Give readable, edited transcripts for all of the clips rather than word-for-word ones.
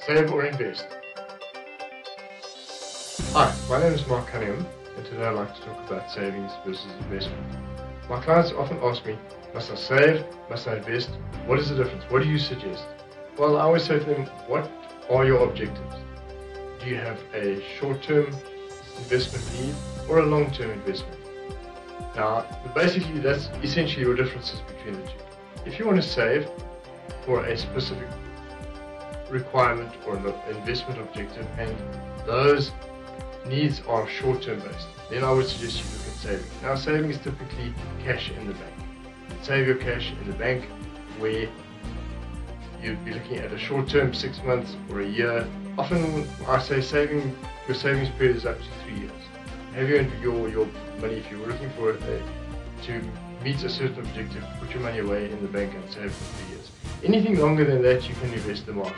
Save or invest? Hi, my name is Cunningham, and today I'd like to talk about savings versus investment. My clients often ask me, must I save? Must I invest? What is the difference? What do you suggest? Well, I always say to them, what are your objectives? Do you have a short-term investment need or a long-term investment? Now, basically that's essentially your differences between the two. If you want to save for a specific requirement or an investment objective and those needs are short-term based, then I would suggest you look at saving. Now, saving is typically cash in the bank. Save your cash in the bank where you'd be looking at a short-term, 6 months or a year. Often I say saving, your savings period is up to 3 years. Have your money, if you're looking for to meet a certain objective, put your money away in the bank and save for 3 years. Anything longer than that, you can invest the market.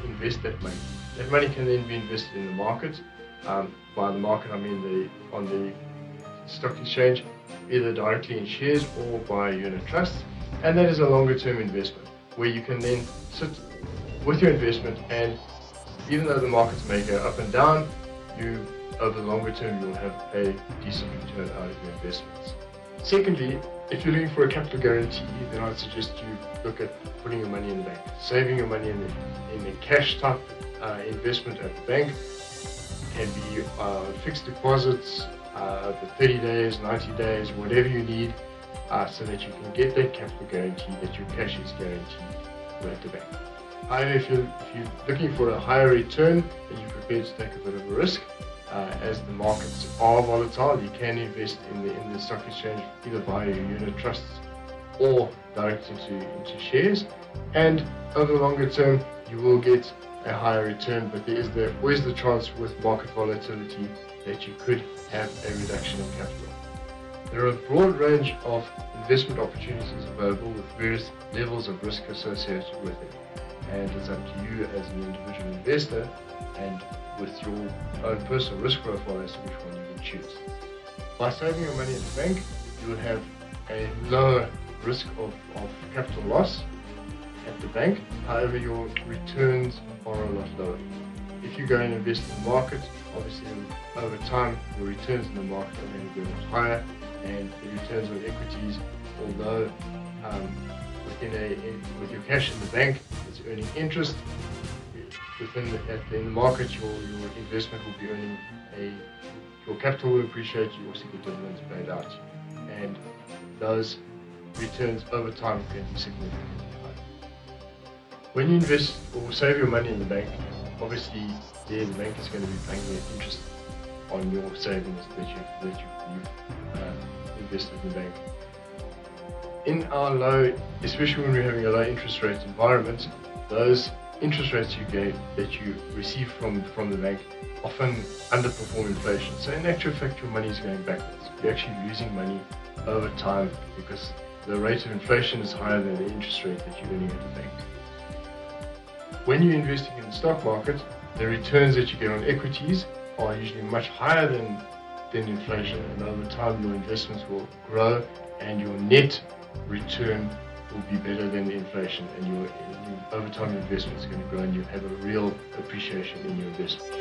Invest that money. That money can then be invested in the market. By the market, I mean on the stock exchange, either directly in shares or by unit trusts. And that is a longer term investment where you can then sit with your investment, and even though the markets may go up and down, over the longer term you'll have a decent return out of your investments. Secondly, if you're looking for a capital guarantee, then I'd suggest you look at putting your money in the bank. Saving your money in the cash type investment at the bank can be fixed deposits for 30 days, 90 days, whatever you need, so that you can get that capital guarantee, that your cash is guaranteed at the bank. However, if you're looking for a higher return and you're prepared to take a bit of a risk, as the markets are volatile, you can invest in the stock exchange either via your unit trusts or direct into shares, and over the longer term you will get a higher return, but there is always the chance with market volatility that you could have a reduction in capital. There are a broad range of investment opportunities available with various levels of risk associated with it, and it's up to you as an individual investor and with your own personal risk profile as to which one you would choose. By saving your money in the bank, you will have a lower risk of capital loss at the bank. However, your returns are a lot lower. If you go and invest in the market, obviously over time your returns in the market are going to be much higher, and the returns on equities, although with your cash in the bank it's earning interest, in the market your investment will be earning your capital will appreciate, you also get dividends paid out, and those returns over time can be significantly higher. When you invest or save your money in the bank, obviously the bank is going to be paying you interest on your savings that you've invested in the bank. In our low, especially when we're having a low interest rate environment, those interest rates that you receive from the bank often underperform inflation. So in actual fact, your money is going backwards. You're actually losing money over time because the rate of inflation is higher than the interest rate that you're earning at the bank. When you're investing in the stock market, the returns that you get on equities are usually much higher than inflation, and over time your investments will grow and your net return will be better than the inflation, and over time your investment is going to grow and you have a real appreciation in your investment.